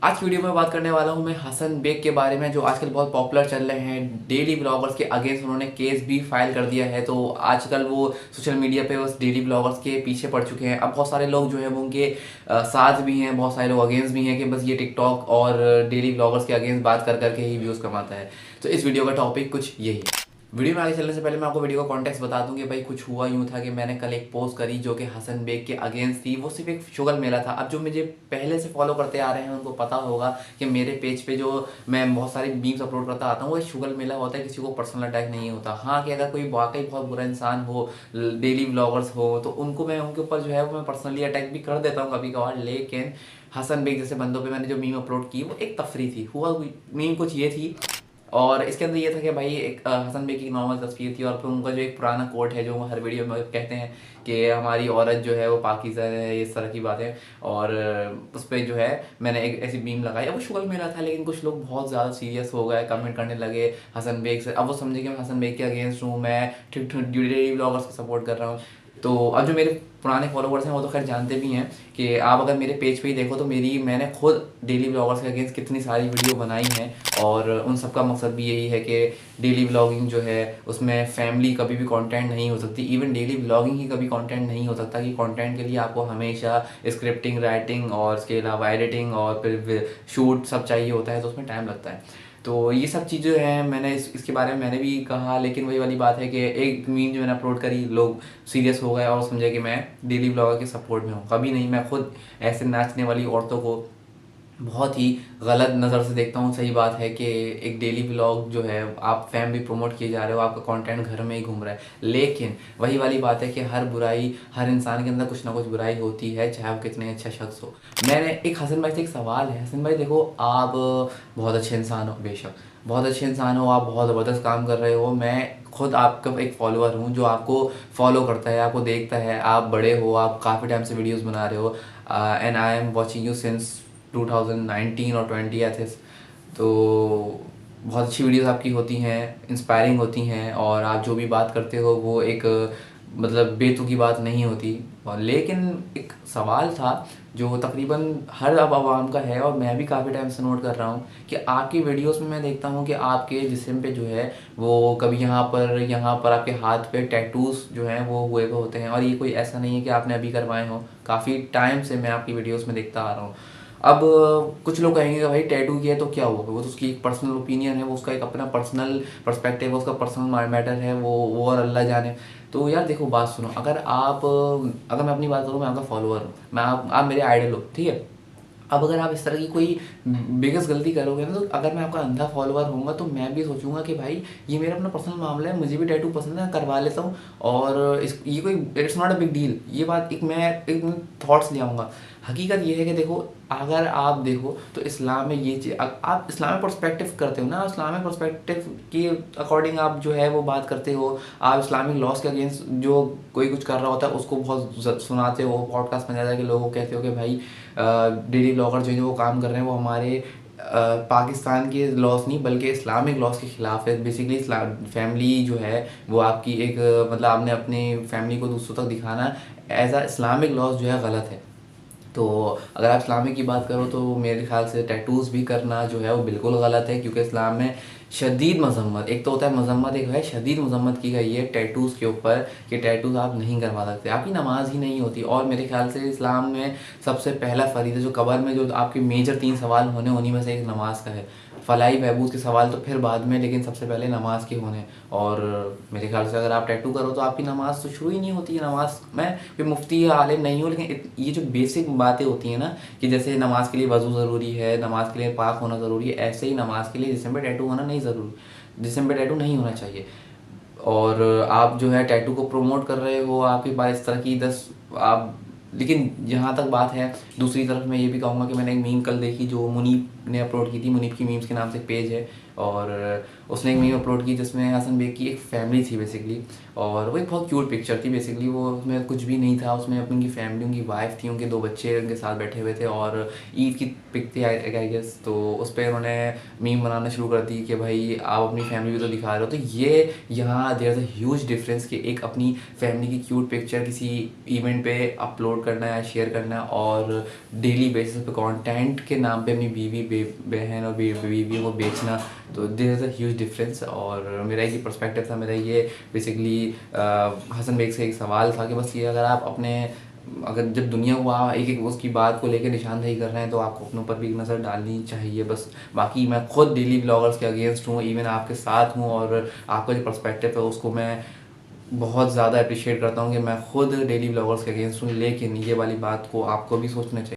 आज की वीडियो में बात करने वाला हूं मैं हसन बेग के बारे में, जो आजकल बहुत पॉपुलर चल रहे हैं। डेली ब्लॉगर्स के अगेंस्ट उन्होंने केस भी फाइल कर दिया है, तो आजकल वो सोशल मीडिया पे बस डेली ब्लॉगर्स के पीछे पड़ चुके हैं। अब बहुत सारे लोग जो है वो उनके साथ भी हैं, बहुत सारे लोग अगेंस्ट भी हैं कि बस ये टिकटॉक और डेली ब्लॉगर्स के अगेंस्ट बात कर करके ही व्यूज़ कमाता है। तो इस वीडियो का टॉपिक कुछ यही है। वीडियो में आगे चलने से पहले मैं आपको वीडियो का कॉन्टेक्स्ट बता दूं कि भाई कुछ हुआ यूँ था कि मैंने कल एक पोस्ट करी जो कि हसन बेग के अगेंस्ट थी। वो सिर्फ एक शुगल मेला था। अब जो मुझे पहले से फॉलो करते आ रहे हैं उनको पता होगा कि मेरे पेज पे जो मैं बहुत सारी मीम्स अपलोड करता आता हूँ वो एक शुगल मेला होता है, किसी को पर्सनल अटैक नहीं होता। हाँ, कि अगर कोई वाकई बहुत बुरा इंसान हो, डेली ब्लॉगर्स हो, तो उनको मैं उनके ऊपर जो है वो मैं पर्सनली अटैक भी कर देता हूँ कभी कभार। लेकिन हसन बेग जैसे बंदों पे मैंने जो मीम अपलोड की वो एक तफरी थी। हुआ मीम कुछ ये थी, और इसके अंदर ये था कि भाई एक हसन बेग की नॉर्मल तस्वीर थी, और फिर उनका जो एक पुराना कोट है जो वो हर वीडियो में कहते हैं कि हमारी औरत जो है वो पाकीज़ा है, इस तरह की बातें। और उस पर जो है मैंने एक ऐसी बीम लगाई। अब वो शुगल मेला था, लेकिन कुछ लोग बहुत ज़्यादा सीरियस हो गए, कमेंट करने लगे हसन बेग से। अब वो समझे कि मैं हसन बेग के अगेंस्ट हूँ, मैं ठीक डेली ब्लॉगर्स को सपोर्ट कर रहा हूँ। तो अब जो मेरे पुराने फॉलोवर्स हैं वो तो खैर जानते भी हैं कि आप अगर मेरे पेज पे ही देखो तो मैंने खुद डेली ब्लॉगर्स के अगेंस्ट कितनी सारी वीडियो बनाई हैं। और उन सब का मकसद भी यही है कि डेली ब्लॉगिंग जो है उसमें फैमिली कभी भी कंटेंट नहीं हो सकती। इवन डेली ब्लॉगिंग ही कभी कंटेंट नहीं हो सकता, कि कंटेंट के लिए आपको हमेशा स्क्रिप्टिंग, राइटिंग और इसके अलावा एडिटिंग और फिर शूट सब चाहिए होता है, तो उसमें टाइम लगता है। तो ये सब चीज़ें हैं, मैंने इसके बारे में मैंने भी कहा। लेकिन वही वाली बात है कि एक मीम जो मैंने अपलोड करी, लोग सीरियस हो गए और समझे कि मैं डेली ब्लॉगर के सपोर्ट में हूँ। कभी नहीं, मैं खुद ऐसे नाचने वाली औरतों को बहुत ही गलत नज़र से देखता हूँ। सही बात है कि एक डेली व्लॉग जो है आप फैमिली प्रमोट किए जा रहे हो, आपका कंटेंट घर में ही घूम रहा है। लेकिन वही वाली बात है कि हर बुराई, हर इंसान के अंदर कुछ ना कुछ बुराई होती है, चाहे वो कितने अच्छा शख्स हो। मैंने एक हसन भाई से एक सवाल है। हसन भाई देखो, आप बहुत अच्छे इंसान हो, बेशक बहुत अच्छे इंसान हो, आप बहुत ज़बरदस्त काम कर रहे हो। मैं खुद आपका एक फॉलोअर हूँ जो आपको फॉलो करता है, आपको देखता है। आप बड़े हो, आप काफ़ी टाइम से वीडियोस बना रहे हो, and I am watching you since 2019 और 20 आई थिंक। तो बहुत अच्छी वीडियोस आपकी होती हैं, इंस्पायरिंग होती हैं, और आप जो भी बात करते हो वो एक मतलब बेतुकी बात नहीं होती। और लेकिन एक सवाल था जो तकरीबन हर अब आवाम का है, और मैं भी काफ़ी टाइम से नोट कर रहा हूँ कि आपकी वीडियोस में मैं देखता हूँ कि आपके जिस्म पे जो है वो कभी यहाँ पर आपके हाथ पे टैटूज़ जो हैं वो हुए हुए होते हैं। और ये कोई ऐसा नहीं है कि आपने अभी करवाए हों, काफ़ी टाइम से मैं आपकी वीडियोस में देखता आ रहा हूँ। अब कुछ लोग कहेंगे कि भाई टैटू किया है तो क्या हुआ, वो तो उसकी एक पर्सनल ओपिनियन है, वो उसका एक अपना पर्सनल पर्सपेक्टिव है, उसका पर्सनल मैटर है, वो और अल्लाह जाने। तो यार देखो, बात सुनो। अगर मैं अपनी बात करूँ, मैं आपका फॉलोअर हूँ, आप मेरे आइडल हो, ठीक है। अब अगर आप इस तरह की कोई बिगेस्ट गलती करोगे ना, तो अगर मैं आपका अंधा फॉलोअर होऊंगा तो मैं भी सोचूंगा कि भाई ये मेरा अपना पर्सनल मामला है, मुझे भी टैटू पसंद है, करवा लेता हूँ। और इस ये कोई it's not a big deal. ये बात एक थॉट्स ले आऊँगा। हकीकत ये है कि देखो, अगर आप देखो तो इस्लाम में ये चीज़, आप इस्लामिक पर्सपेक्टिव करते हो ना, इस्लामिक पर्सपेक्टिव के अकॉर्डिंग आप जो है वो बात करते हो। आप इस्लामिक लॉस के अगेंस्ट जो कोई कुछ कर रहा होता है उसको बहुत सुनाते हो, पॉडकास्ट में जा के लोगों को कहते हो कि भाई डेली ब्लॉगर जो वो काम कर रहे हैं वो हमारे पाकिस्तान के लॉस नहीं बल्कि इस्लामिक लॉस के ख़िलाफ़ है। बेसिकली इस्लाम फैमिली जो है वो आपकी एक मतलब आपने अपनी फैमिली को दूसरों तक दिखाना एज आ इस्लामिक लॉस जो है गलत है। तो अगर आप इस्लामिक की बात करो तो मेरे ख्याल से टैटूज़ भी करना जो है वो बिल्कुल गलत है, क्योंकि इस्लाम में शदीद मजम्मत, एक तो होता है मजम्मत, एक है शदीद मजम्मत की गई है टैटूज़ के ऊपर, कि टैटूज़ आप नहीं करवा सकते, आपकी नमाज ही नहीं होती। और मेरे ख्याल से इस्लाम में सबसे पहला फ़रीज़ा जो कबर में जो आपके मेजर 3 सवाल होने, उन्हीं में से एक नमाज का है। फलाही बहबूद के सवाल तो फिर बाद में, लेकिन सबसे पहले नमाज के होने। और मेरे ख्याल से अगर आप टैटू करो तो आपकी नमाज तो शुरू ही नहीं होती है। नमाज मैं कोई मुफ्ती या आलिम नहीं हूँ, लेकिन ये जो बेसिक बातें होती हैं ना, कि जैसे नमाज के लिए वज़ू ज़रूरी है, नमाज के लिए पाक होना ज़रूरी है, ऐसे ही नमाज के लिए जिस्म पे टैटू होना नहीं ज़रूरी, जिस्म पे टैटू नहीं होना चाहिए। और आप जो है टैटू को प्रमोट कर रहे हो, आपके पास इस तरह की 10 आप, लेकिन जहाँ तक बात है, दूसरी तरफ मैं ये भी कहूँगा कि मैंने एक मीम कल देखी जो मुनीब ने अपलोड की थी। मुनीब की मीम्स के नाम से पेज है, और उसने एक मीम अपलोड की जिसमें हसन बेग की एक फैमिली थी बेसिकली, और वो एक बहुत क्यूट पिक्चर थी बेसिकली। वो उसमें कुछ भी नहीं था, उसमें अपनी उनकी फैमिली, उनकी वाइफ थी, उनके 2 बच्चे उनके साथ बैठे हुए थे, और ईद की पिक थी आई गेस। तो उस पर उन्होंने मीम बनाना शुरू कर दी कि भाई आप अपनी फैमिली भी तो दिखा रहे हो। तो ये यहाँ there is a huge difference कि एक अपनी फैमिली की क्यूट पिक्चर किसी इवेंट पे अपलोड करना या शेयर करना, और डेली बेसिस पे कंटेंट के नाम पे अपनी बीवी बहन और बीवी को बेचना। तो there is a huge difference. और मेरा एक ही पर्सपेक्टिव था, मेरा ये बेसिकली हसन बेग से एक सवाल था कि बस ये अगर आप अपने, अगर जब दुनिया को आप एक एक उसकी बात को लेकर निशानदेही कर रहे हैं तो आपको अपने ऊपर भी एक नज़र डालनी चाहिए बस। बाकी मैं खुद डेली ब्लॉगर्स के अगेंस्ट हूँ, इवन आपके साथ हूँ, और आपका जो पर्सपेक्टिव है उसको मैं बहुत ज़्यादा अप्रिशिएट करता हूँ कि मैं खुद डेली ब्लॉगर्स के अगेंस्ट हूँ, लेकिन ये वाली बात को आपको भी सोचना चाहिए।